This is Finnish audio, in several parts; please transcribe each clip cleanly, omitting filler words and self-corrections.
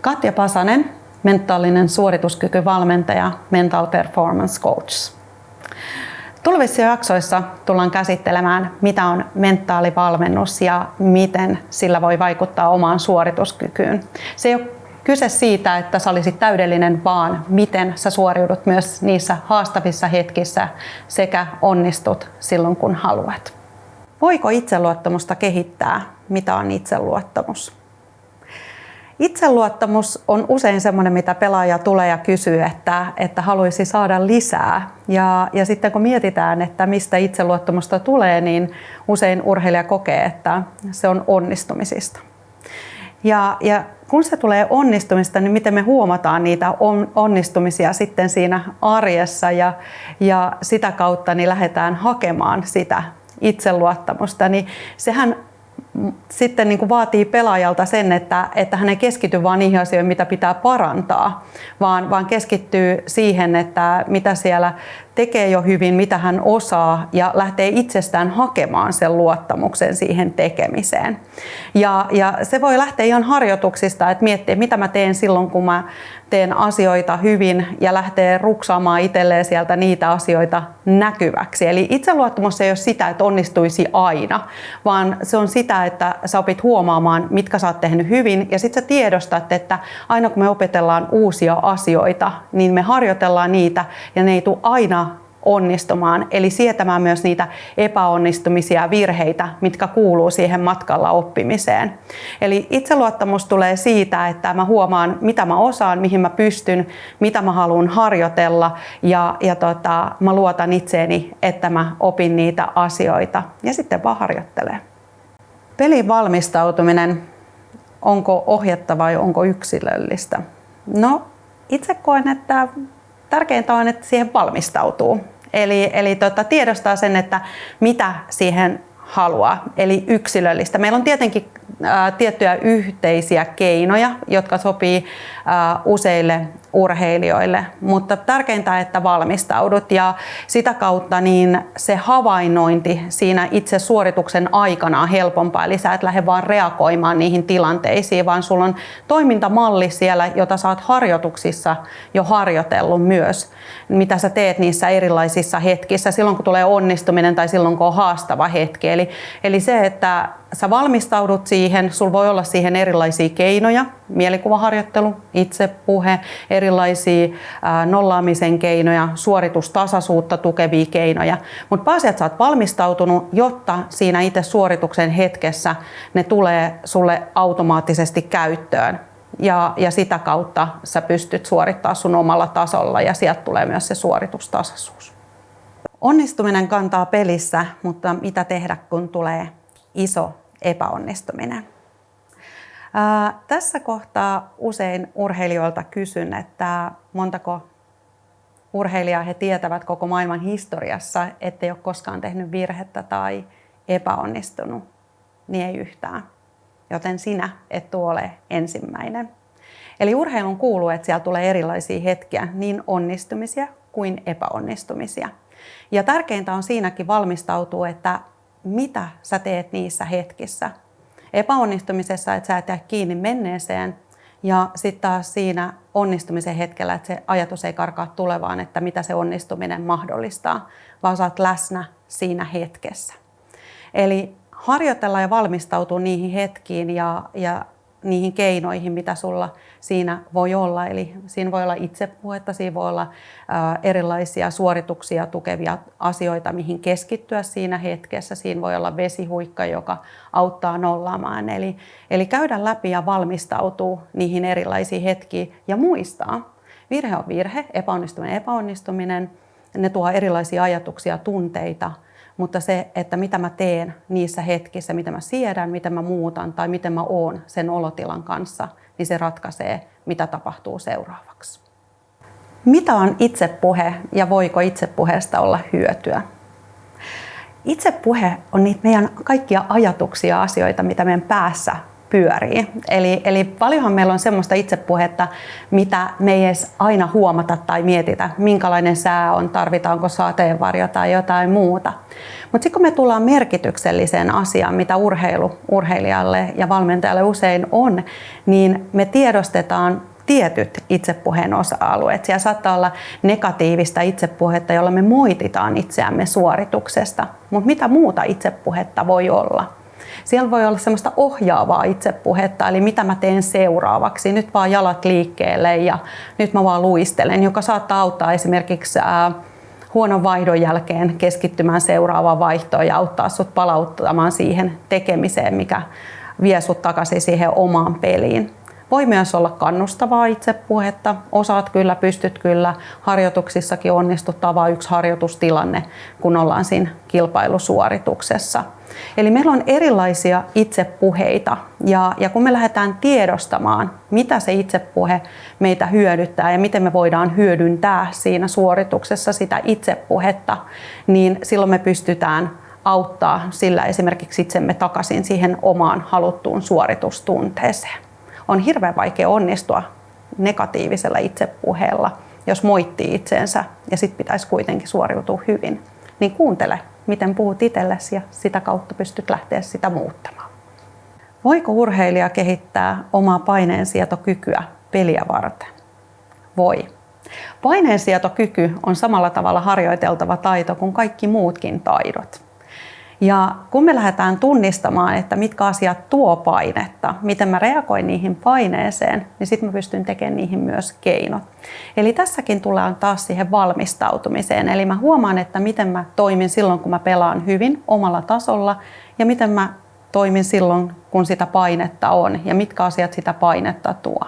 Katja Pasanen, mentaalinen suorituskykyvalmentaja, Mental Performance Coach. Tulevissa jaksoissa tullaan käsittelemään, mitä on mentaalivalmennus ja miten sillä voi vaikuttaa omaan suorituskykyyn. Se ei ole kyse siitä, että sä olisit täydellinen, vaan miten sä suoriudut myös niissä haastavissa hetkissä sekä onnistut silloin, kun haluat. Voiko itseluottamusta kehittää? Mitä on itseluottamus? Itseluottamus on usein semmoinen, mitä pelaaja tulee ja kysyy, että haluaisi saada lisää. Ja sitten kun mietitään, että mistä itseluottamusta tulee, niin usein urheilija kokee, että se on onnistumisista. Ja kun se tulee onnistumista, niin miten me huomataan niitä onnistumisia sitten siinä arjessa ja sitä kautta niin lähdetään hakemaan sitä itseluottamusta, niin sehän sitten niin kuin vaatii pelaajalta sen, että hän ei keskity vain niihin asioihin, mitä pitää parantaa, vaan keskittyy siihen, että mitä siellä tekee jo hyvin, mitä hän osaa ja lähtee itsestään hakemaan sen luottamuksen siihen tekemiseen. Ja se voi lähteä ihan harjoituksista, että miettiä, mitä mä teen silloin, kun mä teen asioita hyvin ja lähtee ruksaamaan itselleen sieltä niitä asioita näkyväksi. Eli itseluottamus ei ole sitä, että onnistuisi aina, vaan se on sitä, että sä opit huomaamaan, mitkä sä oot tehnyt hyvin ja sitten sä tiedostat, että aina kun me opetellaan uusia asioita, niin me harjoitellaan niitä ja ne ei tule aina onnistumaan, eli sietämään myös niitä epäonnistumisia ja virheitä, mitkä kuuluu siihen matkalla oppimiseen. Eli itseluottamus tulee siitä, että mä huomaan, mitä mä osaan, mihin mä pystyn, mitä mä haluan harjoitella ja mä luotan itseeni, että mä opin niitä asioita ja sitten vaan harjoittelee. Pelin valmistautuminen, onko ohjetta vai onko yksilöllistä? No, itse koen, että tärkeintä on, että siihen valmistautuu. Eli tiedostaa sen, että mitä siihen haluaa, eli yksilöllistä. Meillä on tietenkin tiettyjä yhteisiä keinoja, jotka sopii useille urheilijoille, mutta tärkeintä, että valmistaudut ja sitä kautta niin se havainnointi siinä itse suorituksen aikana on helpompaa, eli sä et lähde vaan reagoimaan niihin tilanteisiin, vaan sulla on toimintamalli siellä, jota sä oot harjoituksissa jo harjoitellut myös, mitä sä teet niissä erilaisissa hetkissä, silloin kun tulee onnistuminen tai silloin kun on haastava hetki. Eli se, että sä valmistaudut siihen, sulla voi olla siihen erilaisia keinoja, mielikuvaharjoittelu, itsepuhe, erilaisia nollaamisen keinoja, suoritustasaisuutta tukevia keinoja. Mutta pääasi, että sä oot valmistautunut, jotta siinä itse suorituksen hetkessä ne tulee sulle automaattisesti käyttöön. Ja sitä kautta sä pystyt suorittamaan sun omalla tasolla ja sieltä tulee myös se suoritustasaisuus. Onnistuminen kantaa pelissä, mutta mitä tehdä, kun tulee iso epäonnistuminen? Tässä kohtaa usein urheilijoilta kysyn, että montako urheilijaa he tietävät koko maailman historiassa, ettei ole koskaan tehnyt virhettä tai epäonnistunut, niin ei yhtään. Joten sinä et ole ensimmäinen. Eli urheilun kuuluu, että siellä tulee erilaisia hetkiä, niin onnistumisia kuin epäonnistumisia. Ja tärkeintä on siinäkin valmistautua, että mitä sä teet niissä hetkissä. Epäonnistumisessa, että sä et jää kiinni menneeseen ja sitten taas siinä onnistumisen hetkellä, että se ajatus ei karkaa tulevaan, että mitä se onnistuminen mahdollistaa, vaan sä oot läsnä siinä hetkessä. Eli harjoitella ja valmistautua niihin hetkiin ja niihin keinoihin, mitä sulla siinä voi olla. Eli siinä voi olla itsepuhetta, siinä voi olla erilaisia suorituksia tukevia asioita, mihin keskittyä siinä hetkessä. Siinä voi olla vesihuikka, joka auttaa nollaamaan. Eli käydä läpi ja valmistautua niihin erilaisiin hetkiin ja muistaa. Virhe on virhe, epäonnistuminen. Ne tuo erilaisia ajatuksia, tunteita. Mutta se, että mitä mä teen niissä hetkissä, mitä mä siedän, mitä mä muutan tai miten mä oon sen olotilan kanssa, niin se ratkaisee, mitä tapahtuu seuraavaksi. Mitä on itsepuhe ja voiko itsepuheesta olla hyötyä? Itsepuhe on niitä meidän kaikkia ajatuksia ja asioita, mitä meidän päässä pyörii. Eli paljonhan meillä on semmoista itsepuhetta, mitä me ei edes aina huomata tai mietitä, minkälainen sää on, tarvitaanko sateenvarjo tai jotain muuta. Mutta sitten kun me tullaan merkitykselliseen asiaan, mitä urheilijalle ja valmentajalle usein on, niin me tiedostetaan tietyt itsepuheen osa-alueet. Siellä saattaa olla negatiivista itsepuhetta, jolla me moititaan itseämme suorituksesta. Mutta mitä muuta itsepuhetta voi olla? Siellä voi olla semmoista ohjaavaa itsepuhetta, eli mitä mä teen seuraavaksi. Nyt vaan jalat liikkeelle ja nyt mä vaan luistelen, joka saattaa auttaa esimerkiksi huonon vaihdon jälkeen keskittymään seuraavaan vaihtoon ja auttaa sut palauttamaan siihen tekemiseen, mikä vie sut takaisin siihen omaan peliin. Voi myös olla kannustavaa itsepuhetta. Osaat kyllä, pystyt kyllä. Harjoituksissakin onnistuttavaa yksi harjoitustilanne, kun ollaan siinä kilpailusuorituksessa. Eli meillä on erilaisia itsepuheita ja kun me lähdetään tiedostamaan, mitä se itsepuhe meitä hyödyttää ja miten me voidaan hyödyntää siinä suorituksessa sitä itsepuhetta, niin silloin me pystytään auttaa sillä esimerkiksi itsemme takaisin siihen omaan haluttuun suoritustunteeseen. On hirveän vaikea onnistua negatiivisella itsepuheella, jos moittii itseensä ja sit pitäisi kuitenkin suoriutua hyvin. Niin kuuntele, miten puhut itsellesi ja sitä kautta pystyt lähteä sitä muuttamaan. Voiko urheilija kehittää omaa paineensietokykyä peliä varten? Voi. Paineensietokyky on samalla tavalla harjoiteltava taito kuin kaikki muutkin taidot. Ja kun me lähdetään tunnistamaan, että mitkä asiat tuo painetta, miten mä reagoin niihin paineeseen, niin sitten mä pystyn tekemään niihin myös keinot. Eli tässäkin tullaan taas siihen valmistautumiseen. Eli mä huomaan, että miten mä toimin silloin, kun mä pelaan hyvin omalla tasolla ja miten mä toimin silloin, kun sitä painetta on ja mitkä asiat sitä painetta tuo.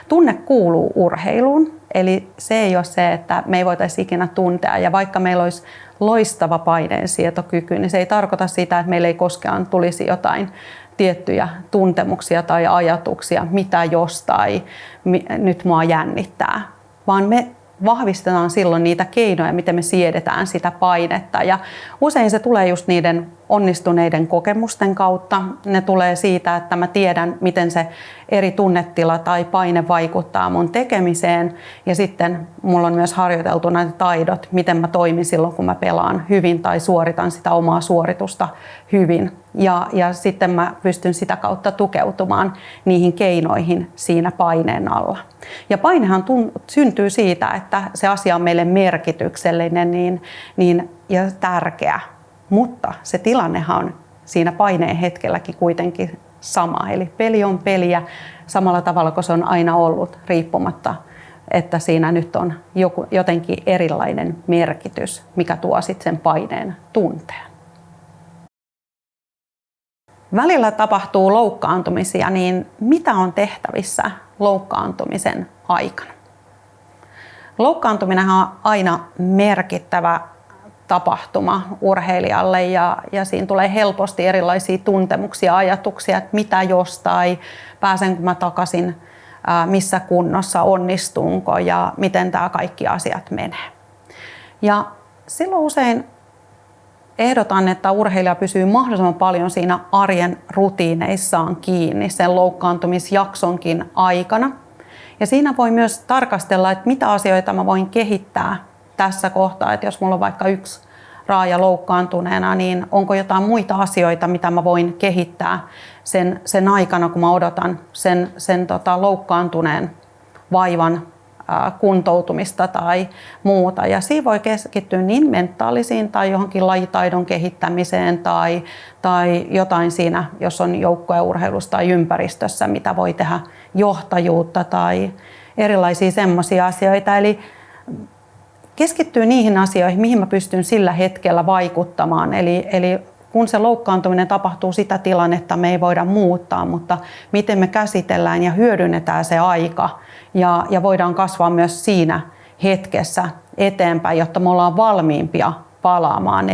Tunne kuuluu urheiluun, eli se ei ole se, että me ei voitaisi ikinä tuntea. Ja vaikka meillä olisi loistava paineensietokyky, niin se ei tarkoita sitä, että meillä ei koskaan tulisi jotain tiettyjä tuntemuksia tai ajatuksia, mitä jos tai nyt mua jännittää, vaan me vahvistetaan silloin niitä keinoja, miten me siedetään sitä painetta. Ja usein se tulee just niiden onnistuneiden kokemusten kautta. Ne tulee siitä, että mä tiedän, miten se eri tunnetila tai paine vaikuttaa mun tekemiseen. Ja sitten mulla on myös harjoiteltu näitä taidot, miten mä toimin silloin, kun mä pelaan hyvin tai suoritan sitä omaa suoritusta hyvin. Ja sitten mä pystyn sitä kautta tukeutumaan niihin keinoihin siinä paineen alla. Ja painehan syntyy siitä, että se asia on meille merkityksellinen ja tärkeä. Mutta se tilannehan on siinä paineen hetkelläkin kuitenkin sama. Eli peli on peliä samalla tavalla kuin se on aina ollut, riippumatta, että siinä nyt on jotenkin erilainen merkitys, mikä tuo sitten sen paineen tunteen. Välillä tapahtuu loukkaantumisia, niin mitä on tehtävissä loukkaantumisen aikana? Loukkaantuminen on aina merkittävä tapahtuma urheilijalle ja siinä tulee helposti erilaisia tuntemuksia, ajatuksia, että mitä jos tai pääsenkö mä takaisin, missä kunnossa, onnistunko ja miten tämä kaikki asiat menee. Ja silloin usein ehdotan, että urheilija pysyy mahdollisimman paljon siinä arjen rutiineissaan kiinni sen loukkaantumisjaksonkin aikana. Ja siinä voi myös tarkastella, että mitä asioita mä voin kehittää tässä kohtaa, että jos mulla on vaikka yksi raaja loukkaantuneena, niin onko jotain muita asioita, mitä mä voin kehittää sen aikana, kun mä odotan sen loukkaantuneen vaivan kuntoutumista tai muuta. Ja siinä voi keskittyä niin mentaalisiin tai johonkin lajitaidon kehittämiseen tai jotain siinä, jos on joukkueurheilussa tai ympäristössä, mitä voi tehdä, johtajuutta tai erilaisia semmoisia asioita. Eli keskittyy niihin asioihin, mihin mä pystyn sillä hetkellä vaikuttamaan. Eli kun se loukkaantuminen tapahtuu, sitä tilannetta me ei voida muuttaa, mutta miten me käsitellään ja hyödynnetään se aika ja voidaan kasvaa myös siinä hetkessä eteenpäin, jotta me ollaan valmiimpia palaamaan.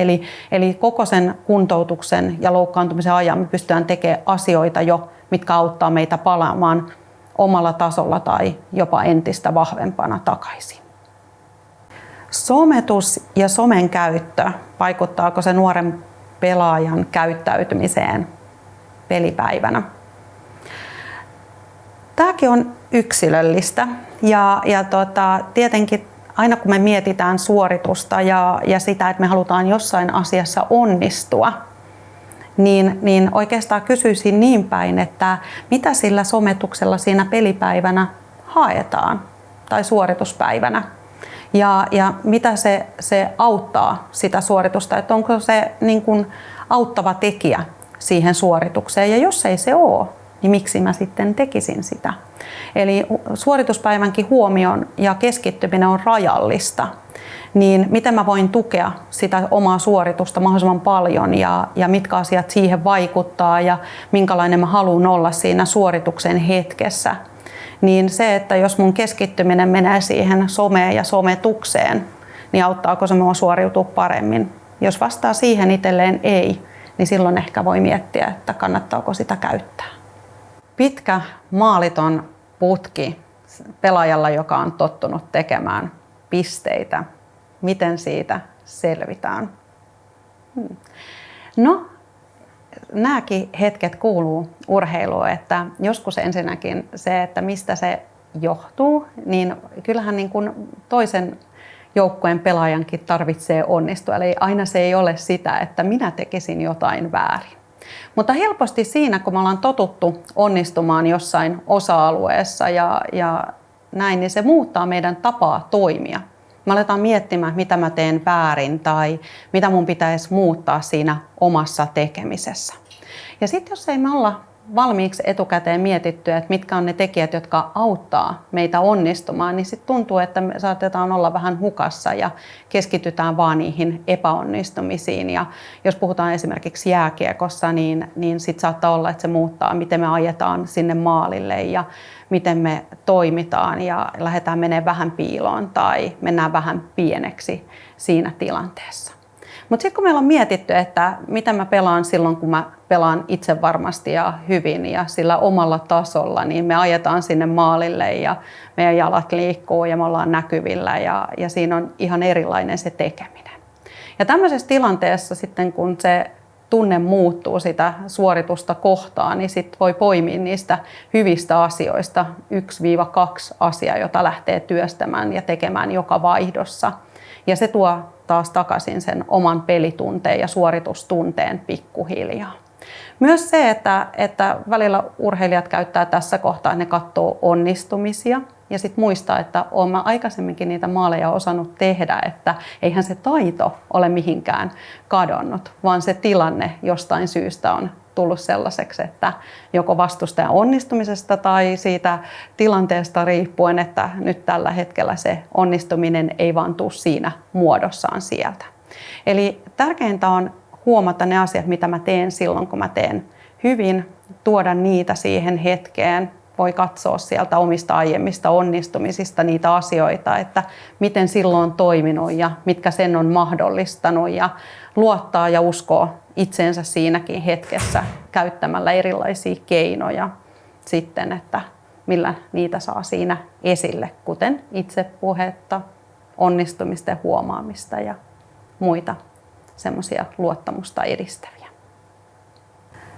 Eli koko sen kuntoutuksen ja loukkaantumisen ajan me pystytään tekemään asioita jo, mitkä auttaa meitä palaamaan omalla tasolla tai jopa entistä vahvempana takaisin. Sometus ja somen käyttö, vaikuttaako se nuoren pelaajan käyttäytymiseen pelipäivänä? Tämäkin on yksilöllistä ja tietenkin aina kun me mietitään suoritusta ja sitä, että me halutaan jossain asiassa onnistua, niin oikeastaan kysyisin niin päin, että mitä sillä sometuksella siinä pelipäivänä haetaan tai suorituspäivänä ja mitä se auttaa sitä suoritusta, että onko se niin kuin auttava tekijä siihen suoritukseen ja jos ei se ole, niin miksi mä sitten tekisin sitä. Eli suorituspäivänkin huomion ja keskittyminen on rajallista, niin miten mä voin tukea sitä omaa suoritusta mahdollisimman paljon ja mitkä asiat siihen vaikuttaa ja minkälainen mä haluan olla siinä suorituksen hetkessä. Niin se, että jos mun keskittyminen menee siihen someen ja sometukseen, niin auttaako se mua suoriutua paremmin. Jos vastaa siihen itselleen ei, niin silloin ehkä voi miettiä, että kannattaako sitä käyttää. Pitkä maaliton putki pelaajalla, joka on tottunut tekemään pisteitä. Miten siitä selvitään? No, nämäkin hetket kuuluu urheiluun, että joskus ensinnäkin se, että mistä se johtuu, niin kyllähän niin kuin toisen joukkueen pelaajankin tarvitsee onnistua. Eli aina se ei ole sitä, että minä tekisin jotain väärin. Mutta helposti siinä, kun me ollaan totuttu onnistumaan jossain osa-alueessa ja näin, niin se muuttaa meidän tapaa toimia. Me aletaan miettimään, mitä mä teen väärin tai mitä mun pitäisi muuttaa siinä omassa tekemisessä. Ja sitten jos ei me olla valmiiksi etukäteen mietittyä, että mitkä on ne tekijät, jotka auttaa meitä onnistumaan, niin sitten tuntuu, että me saatetaan olla vähän hukassa ja keskitytään vaan niihin epäonnistumisiin. Ja jos puhutaan esimerkiksi jääkiekossa, niin sitten saattaa olla, että se muuttaa, miten me ajetaan sinne maalille ja miten me toimitaan ja lähdetään menemään vähän piiloon tai mennään vähän pieneksi siinä tilanteessa. Mutta sitten kun meillä on mietitty, että mitä mä pelaan silloin, kun mä pelaan itse varmasti ja hyvin ja sillä omalla tasolla, niin me ajetaan sinne maalille ja meidän jalat liikkuu ja me ollaan näkyvillä ja siinä on ihan erilainen se tekeminen. Ja tämmöisessä tilanteessa sitten, kun se tunne muuttuu sitä suoritusta kohtaan, niin sitten voi poimia niistä hyvistä asioista 1-2 asiaa, jota lähtee työstämään ja tekemään joka vaihdossa. Ja se tuo taas takaisin sen oman pelitunteen ja suoritustunteen pikkuhiljaa. Myös se, että välillä urheilijat käyttää tässä kohtaa, että ne katsoo onnistumisia ja sitten muistaa, että olen mä aikaisemminkin niitä maaleja osannut tehdä, että eihän se taito ole mihinkään kadonnut, vaan se tilanne jostain syystä on tullut sellaiseksi, että joko vastustajan onnistumisesta tai siitä tilanteesta riippuen, että nyt tällä hetkellä se onnistuminen ei vaan tule siinä muodossaan sieltä. Eli tärkeintä on huomata ne asiat, mitä mä teen silloin, kun mä teen hyvin, tuoda niitä siihen hetkeen. Voi katsoa sieltä omista aiemmista onnistumisista niitä asioita, että miten silloin on toiminut ja mitkä sen on mahdollistanut ja luottaa ja uskoo itseensä siinäkin hetkessä käyttämällä erilaisia keinoja sitten, että millä niitä saa siinä esille, kuten itsepuhetta, onnistumisten huomaamista ja muita semmoisia luottamusta edistäviä.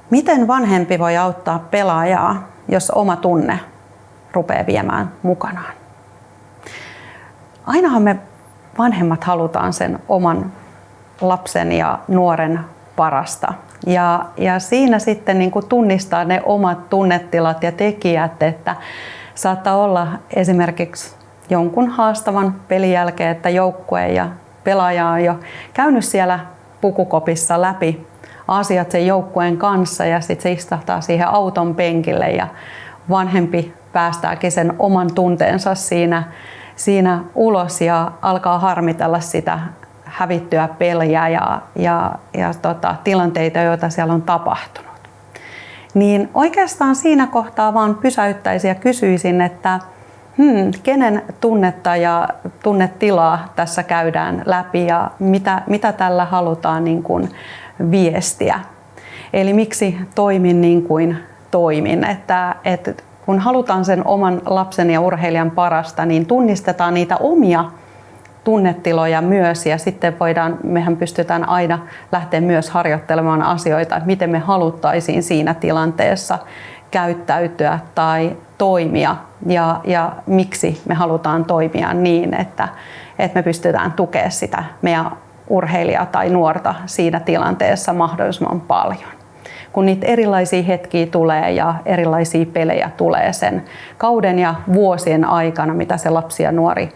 Miten vanhempi voi auttaa pelaajaa, jos oma tunne rupeaa viemään mukanaan? Ainahan me vanhemmat halutaan sen oman lapsen ja nuoren parasta. Ja siinä sitten niin kuin tunnistaa ne omat tunnetilat ja tekijät, että saattaa olla esimerkiksi jonkun haastavan pelin jälkeen, että joukkue ja pelaaja on jo käynyt siellä pukukopissa läpi asiat sen joukkueen kanssa ja sitten se istahtaa siihen auton penkille ja vanhempi päästääkin sen oman tunteensa siinä ulos ja alkaa harmitella sitä hävittyä peliä ja tilanteita, joita siellä on tapahtunut. Niin oikeastaan siinä kohtaa vaan pysäyttäisin ja kysyisin, että kenen tunnetta ja tunnetilaa tässä käydään läpi ja mitä tällä halutaan niin kuin viestiä. Eli miksi toimin niin kuin toimin. Että kun halutaan sen oman lapsen ja urheilijan parasta, niin tunnistetaan niitä omia tunnetiloja myös ja sitten mehän pystytään aina lähteä myös harjoittelemaan asioita, että miten me haluttaisiin siinä tilanteessa käyttäytyä tai toimia ja miksi me halutaan toimia niin, että me pystytään tukemaan sitä meidän urheilijaa tai nuorta siinä tilanteessa mahdollisimman paljon. Kun niitä erilaisia hetkiä tulee ja erilaisia pelejä tulee sen kauden ja vuosien aikana, mitä se lapsi ja nuori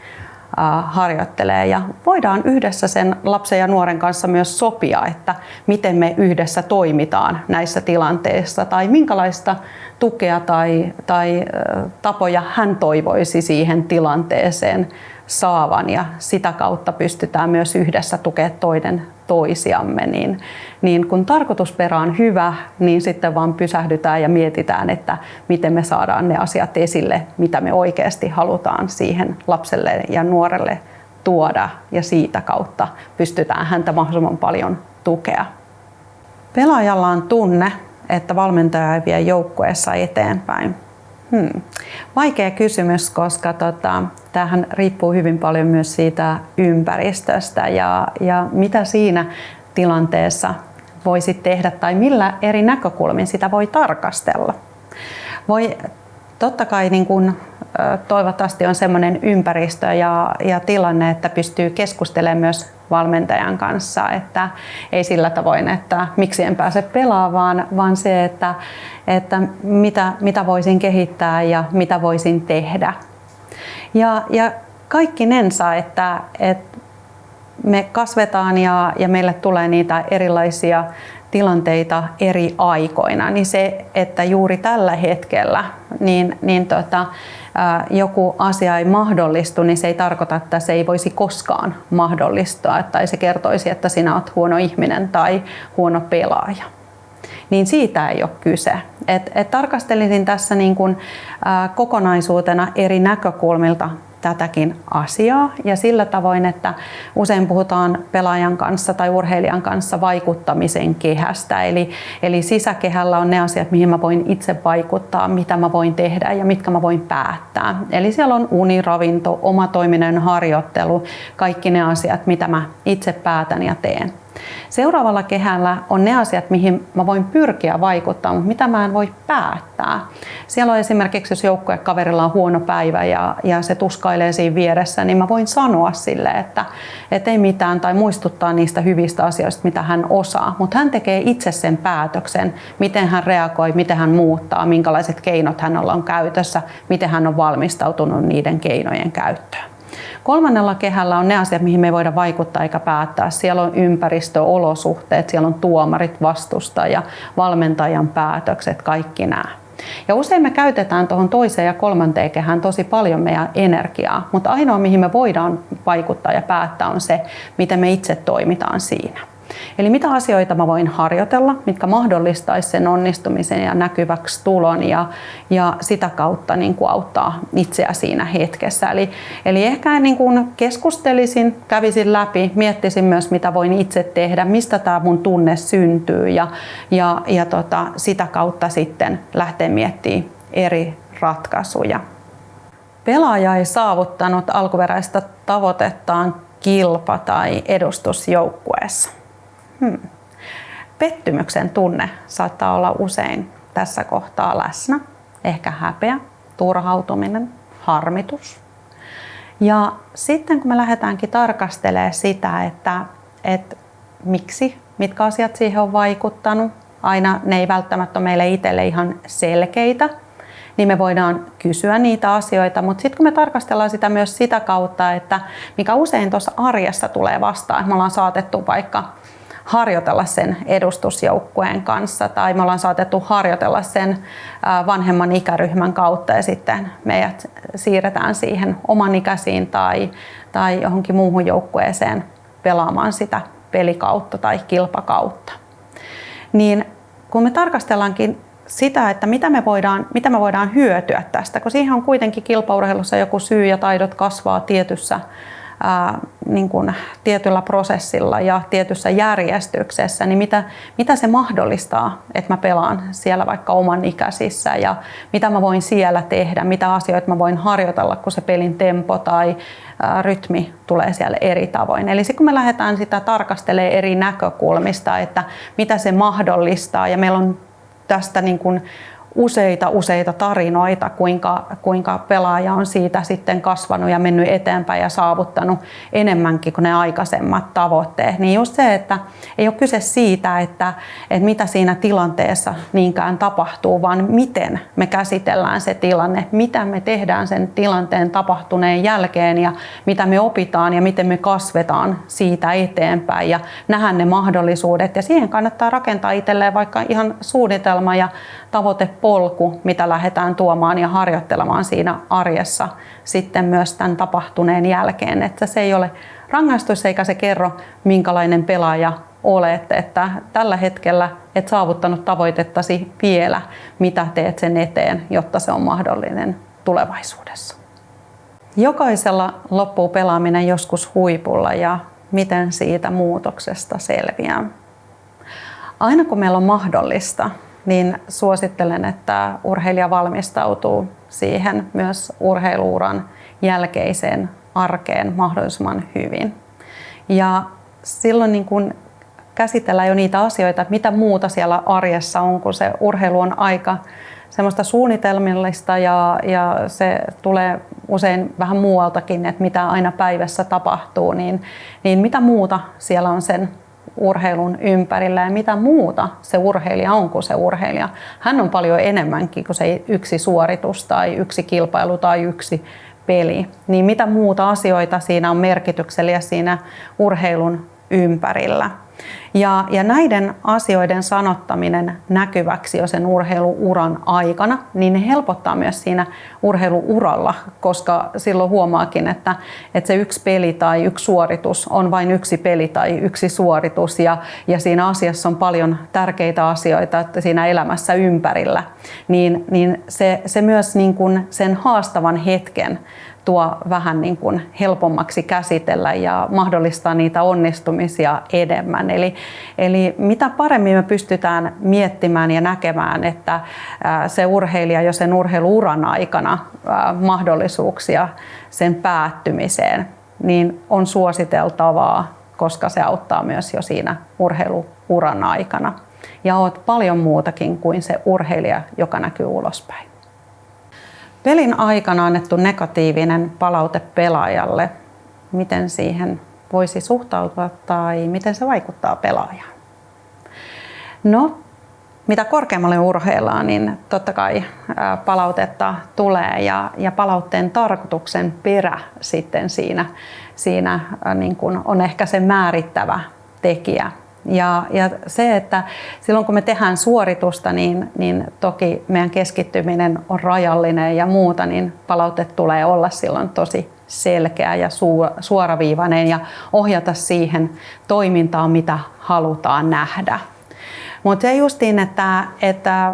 harjoittelee, ja voidaan yhdessä sen lapsen ja nuoren kanssa myös sopia, että miten me yhdessä toimitaan näissä tilanteissa tai minkälaista tukea tai tapoja hän toivoisi siihen tilanteeseen saavan, ja sitä kautta pystytään myös yhdessä tukemaan toinen toisiamme. Niin kun tarkoitusperä on hyvä, niin sitten vaan pysähdytään ja mietitään, että miten me saadaan ne asiat esille, mitä me oikeasti halutaan siihen lapselle ja nuorelle tuoda, ja siitä kautta pystytään häntä mahdollisimman paljon tukea. Pelaajalla on tunne, että valmentaja ei vie joukkueessa eteenpäin. Vaikea kysymys, koska tämähän riippuu hyvin paljon myös siitä ympäristöstä ja mitä siinä tilanteessa voisi tehdä tai millä eri näkökulmin sitä voi tarkastella. Totta kai niin kun, toivottavasti on sellainen ympäristö ja tilanne, että pystyy keskustelemaan myös valmentajan kanssa, että ei sillä tavoin, että miksi en pääse pelaamaan, vaan se, että mitä voisin kehittää ja mitä voisin tehdä. Ja kaikkinensa, että me kasvetaan ja meille tulee niitä erilaisia tilanteita eri aikoina, niin se, että juuri tällä hetkellä joku asia ei mahdollistu, niin se ei tarkoita, että se ei voisi koskaan mahdollistua, tai se kertoisi, että sinä olet huono ihminen tai huono pelaaja. Niin siitä ei ole kyse. Tarkastelisin tässä niin kuin, kokonaisuutena eri näkökulmilta tätäkin asiaa, ja sillä tavoin, että usein puhutaan pelaajan kanssa tai urheilijan kanssa vaikuttamisen kehästä. Eli sisäkehällä on ne asiat, mihin mä voin itse vaikuttaa, mitä mä voin tehdä ja mitkä mä voin päättää. Eli siellä on uni, ravinto, omatoiminen harjoittelu, kaikki ne asiat, mitä mä itse päätän ja teen. Seuraavalla kehällä on ne asiat, mihin mä voin pyrkiä vaikuttaa, mutta mitä mä en voi päättää. Siellä on esimerkiksi, jos joukkuekaverilla on huono päivä ja se tuskailee siinä vieressä, niin mä voin sanoa sille, että ei mitään, tai muistuttaa niistä hyvistä asioista, mitä hän osaa. Mutta hän tekee itse sen päätöksen, miten hän reagoi, miten hän muuttaa, minkälaiset keinot hänellä on käytössä, miten hän on valmistautunut niiden keinojen käyttöön. Kolmannella kehällä on ne asiat, mihin me ei voida vaikuttaa eikä päättää. Siellä on ympäristö, olosuhteet, siellä on tuomarit, vastustaja, valmentajan päätökset, kaikki nämä. Ja usein me käytetään tuohon toiseen ja kolmanteen kehään tosi paljon meidän energiaa, mutta ainoa mihin me voidaan vaikuttaa ja päättää on se, miten me itse toimitaan siinä. Eli mitä asioita mä voin harjoitella, mitkä mahdollistaisi sen onnistumisen ja näkyväksi tulon ja sitä kautta niin kuin auttaa itseä siinä hetkessä. Eli ehkä niin kuin keskustelisin, kävisin läpi, miettisin myös mitä voin itse tehdä, mistä tämä mun tunne syntyy ja sitä kautta sitten lähteä miettimään eri ratkaisuja. Pelaaja ei saavuttanut alkuperäistä tavoitettaan kilpa- tai edustusjoukkueessa. Pettymyksen tunne saattaa olla usein tässä kohtaa läsnä. Ehkä häpeä, turhautuminen, harmitus. Ja sitten kun me lähdetäänkin tarkastelemaan sitä, että miksi, mitkä asiat siihen on vaikuttanut, aina ne ei välttämättä ole meille itselle ihan selkeitä, niin me voidaan kysyä niitä asioita, mutta sitten kun me tarkastellaan sitä myös sitä kautta, että mikä usein tuossa arjessa tulee vastaan, että me ollaan saatettu vaikka harjoitella sen edustusjoukkueen kanssa tai me ollaan saatettu harjoitella sen vanhemman ikäryhmän kautta ja sitten meidät siirretään siihen oman ikäisiin tai johonkin muuhun joukkueeseen pelaamaan sitä pelikautta tai kilpakautta. Niin kun me tarkastellaankin sitä, että mitä me voidaan hyötyä tästä, kun siihen on kuitenkin kilpaurheilussa joku syy ja taidot kasvaa tietyllä prosessilla ja tietyssä järjestyksessä, niin mitä se mahdollistaa, että mä pelaan siellä vaikka oman ikäisissä ja mitä mä voin siellä tehdä, mitä asioita mä voin harjoitella, kun se pelin tempo tai rytmi tulee siellä eri tavoin. Eli kun me lähdetään sitä tarkastelemaan eri näkökulmista, että mitä se mahdollistaa ja meillä on tästä niin kuin useita tarinoita, kuinka pelaaja on siitä sitten kasvanut ja mennyt eteenpäin ja saavuttanut enemmänkin kuin ne aikaisemmat tavoitteet. Niin just se, että ei ole kyse siitä, että mitä siinä tilanteessa niinkään tapahtuu, vaan miten me käsitellään se tilanne, mitä me tehdään sen tilanteen tapahtuneen jälkeen ja mitä me opitaan ja miten me kasvetaan siitä eteenpäin ja nähdään ne mahdollisuudet. Ja siihen kannattaa rakentaa itselleen vaikka ihan suunnitelma ja tavoitepolku, mitä lähdetään tuomaan ja harjoittelemaan siinä arjessa sitten myös tämän tapahtuneen jälkeen. Että se ei ole rangaistus eikä se kerro, minkälainen pelaaja olet, että tällä hetkellä et saavuttanut tavoitettasi vielä, mitä teet sen eteen, jotta se on mahdollinen tulevaisuudessa. Jokaisella loppuu pelaaminen joskus huipulla ja miten siitä muutoksesta selviää. Aina kun meillä on mahdollista, niin suosittelen, että urheilija valmistautuu siihen myös urheiluuran jälkeiseen arkeen mahdollisimman hyvin. Ja silloin niin kun käsitellään jo niitä asioita, että mitä muuta siellä arjessa on, kun se urheilu on aika semmoista suunnitelmallista ja se tulee usein vähän muualtakin, että mitä aina päivässä tapahtuu, niin mitä muuta siellä on sen urheilun ympärillä ja mitä muuta se urheilija on kuin se urheilija. Hän on paljon enemmänkin kuin se yksi suoritus tai yksi kilpailu tai yksi peli. Niin mitä muuta asioita siinä on merkityksellisiä siinä urheilun ympärillä. Ja näiden asioiden sanottaminen näkyväksi jo sen urheiluuran aikana, niin ne helpottaa myös siinä urheiluuralla, koska silloin huomaakin, että se yksi peli tai yksi suoritus on vain yksi peli tai yksi suoritus ja siinä asiassa on paljon tärkeitä asioita siinä elämässä ympärillä, niin se myös niin kuin sen haastavan hetken tuo vähän niin kuin helpommaksi käsitellä ja mahdollistaa niitä onnistumisia enemmän. Eli mitä paremmin me pystytään miettimään ja näkemään, että se urheilija jo sen urheiluuran aikana mahdollisuuksia sen päättymiseen, niin on suositeltavaa, koska se auttaa myös jo siinä urheiluuran aikana. Ja olet paljon muutakin kuin se urheilija, joka näkyy ulospäin. Pelin aikana annettu negatiivinen palaute pelaajalle, miten siihen voisi suhtautua tai miten se vaikuttaa pelaajaan? No, mitä korkeammalle urheillaan, niin totta kai palautetta tulee ja palautteen tarkoituksen perä sitten siinä niin kuin on ehkä se määrittävä tekijä. Ja se, että silloin kun me tehdään suoritusta, niin toki meidän keskittyminen on rajallinen ja muuta, niin palaute tulee olla silloin tosi selkeä ja suoraviivainen ja ohjata siihen toimintaan, mitä halutaan nähdä. Mutta se justiin, että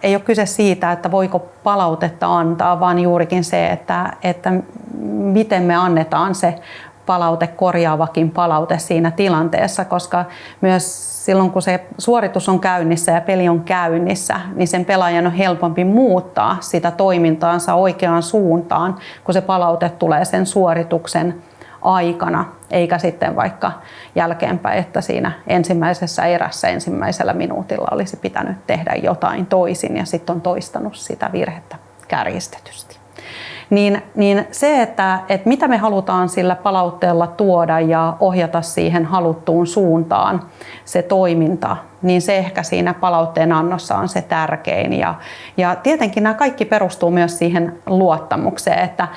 ei ole kyse siitä, että voiko palautetta antaa, vaan juurikin se, että miten me annetaan se palaute, korjaavakin palaute siinä tilanteessa, koska myös silloin kun se suoritus on käynnissä ja peli on käynnissä, niin sen pelaajan on helpompi muuttaa sitä toimintaansa oikeaan suuntaan, kun se palaute tulee sen suorituksen aikana, eikä sitten vaikka jälkeenpäin, että siinä ensimmäisessä erässä ensimmäisellä minuutilla olisi pitänyt tehdä jotain toisin ja sitten on toistanut sitä virhettä kärjistetysti. Niin se, että mitä me halutaan sillä palautteella tuoda ja ohjata siihen haluttuun suuntaan se toiminta, niin se ehkä siinä palautteen annossa on se tärkein. Ja tietenkin nämä kaikki perustuu myös siihen luottamukseen, että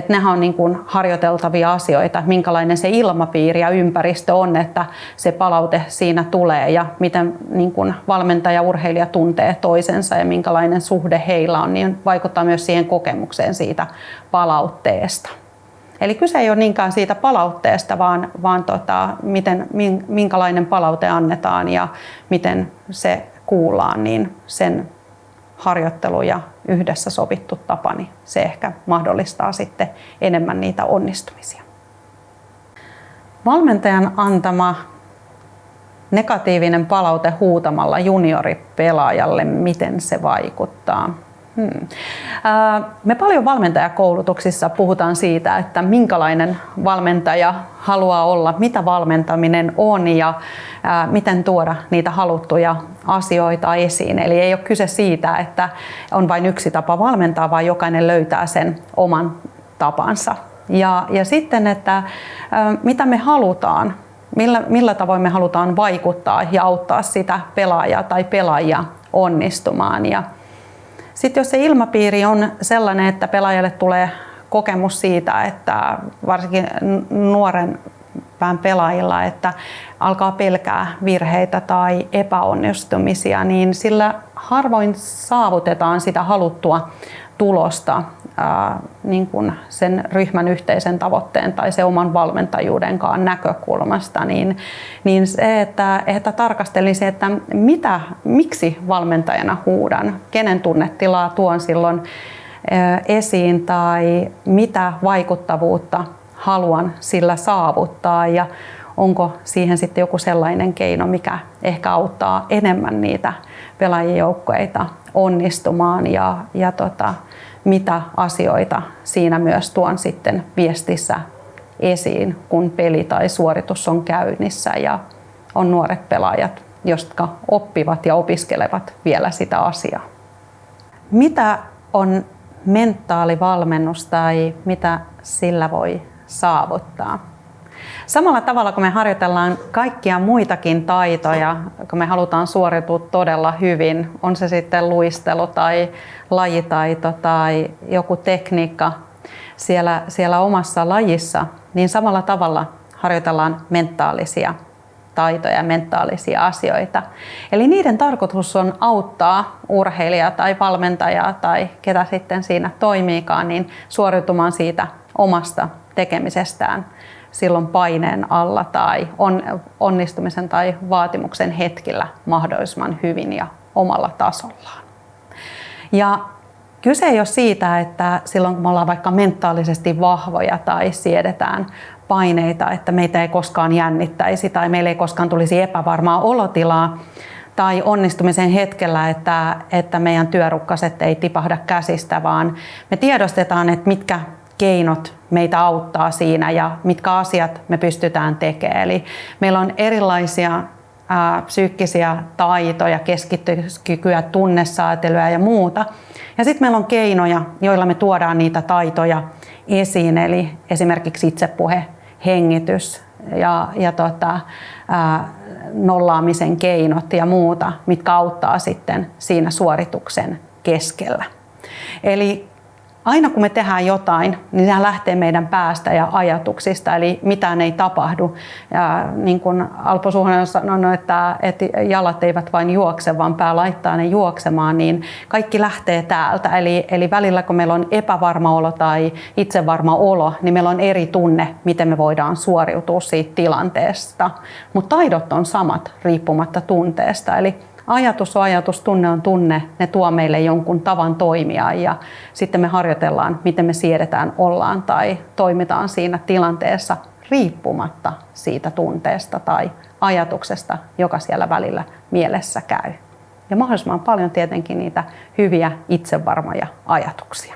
nehän on niin kuin harjoiteltavia asioita, minkälainen se ilmapiiri ja ympäristö on, että se palaute siinä tulee ja miten niin kuin valmentaja ja urheilija tuntee toisensa ja minkälainen suhde heillä on, niin vaikuttaa myös siihen kokemukseen siitä palautteesta. Eli kyse ei ole niinkään siitä palautteesta, vaan minkälainen palaute annetaan ja miten se kuullaan, niin sen harjoittelu ja yhdessä sovittu tapa, niin se ehkä mahdollistaa sitten enemmän niitä onnistumisia. Valmentajan antama negatiivinen palaute huutamalla junioripelaajalle, miten se vaikuttaa? Me paljon valmentajakoulutuksissa puhutaan siitä, että minkälainen valmentaja haluaa olla, mitä valmentaminen on ja miten tuoda niitä haluttuja asioita esiin. Eli ei ole kyse siitä, että on vain yksi tapa valmentaa, vaan jokainen löytää sen oman tapansa. Ja sitten, että mitä me halutaan, millä tavoin me halutaan vaikuttaa ja auttaa sitä pelaajaa tai pelaajia onnistumaan. Ja sitten jos se ilmapiiri on sellainen, että pelaajalle tulee kokemus siitä, että varsinkin nuoren pään pelaajilla, että alkaa pelkää virheitä tai epäonnistumisia, niin sillä harvoin saavutetaan sitä haluttua tulosta niin kuin sen ryhmän yhteisen tavoitteen tai se oman valmentajuudenkaan näkökulmasta, niin se, että tarkastelisi, että miksi valmentajana huudan, kenen tunnetilaa tuon silloin esiin tai mitä vaikuttavuutta haluan sillä saavuttaa ja onko siihen sitten joku sellainen keino, mikä ehkä auttaa enemmän niitä pelaajien joukkueita onnistumaan ja mitä asioita siinä myös tuon sitten viestissä esiin, kun peli tai suoritus on käynnissä ja on nuoret pelaajat, jotka oppivat ja opiskelevat vielä sitä asiaa. Mitä on mentaalivalmennus tai mitä sillä voi saavuttaa? Samalla tavalla kun me harjoitellaan kaikkia muitakin taitoja, kun me halutaan suoritua todella hyvin, on se sitten luistelu tai lajitaito tai joku tekniikka siellä omassa lajissa, niin samalla tavalla harjoitellaan mentaalisia taitoja ja mentaalisia asioita. Eli niiden tarkoitus on auttaa urheilijaa tai valmentajaa tai ketä sitten siinä toimiikaan, niin suoriutumaan siitä omasta tekemisestään silloin paineen alla tai onnistumisen tai vaatimuksen hetkillä mahdollisimman hyvin ja omalla tasollaan. Ja kyse ei ole siitä, että silloin kun me ollaan vaikka mentaalisesti vahvoja tai siedetään paineita, että meitä ei koskaan jännittäisi tai meille ei koskaan tulisi epävarmaa olotilaa tai onnistumisen hetkellä, että meidän työrukkaset ei tipahda käsistä, vaan me tiedostetaan, että mitkä keinot meitä auttaa siinä ja mitkä asiat me pystytään tekemään. Eli meillä on erilaisia psyykkisiä taitoja, keskittymiskykyä, tunnesäätelyä ja muuta. Ja sitten meillä on keinoja, joilla me tuodaan niitä taitoja esiin, eli esimerkiksi itsepuhe, hengitys ja nollaamisen keinot ja muuta, mitkä auttaa sitten siinä suorituksen keskellä. Eli aina kun me tehdään jotain, niin sehän lähtee meidän päästä ja ajatuksista, eli mitään ei tapahdu. Ja niin kuin Alpo Suhonen on sanonut, että jalat eivät vain juokse, vaan pää laittaa ne juoksemaan, niin kaikki lähtee täältä. Eli välillä kun meillä on epävarma olo tai itsevarma olo, niin meillä on eri tunne, miten me voidaan suoriutua siitä tilanteesta. Mutta taidot on samat riippumatta tunteesta. Eli ajatus on ajatus, tunne on tunne, ne tuo meille jonkun tavan toimia ja sitten me harjoitellaan, miten me siedetään, ollaan tai toimitaan siinä tilanteessa riippumatta siitä tunteesta tai ajatuksesta, joka siellä välillä mielessä käy. Ja mahdollisimman paljon tietenkin niitä hyviä itsevarmoja ajatuksia.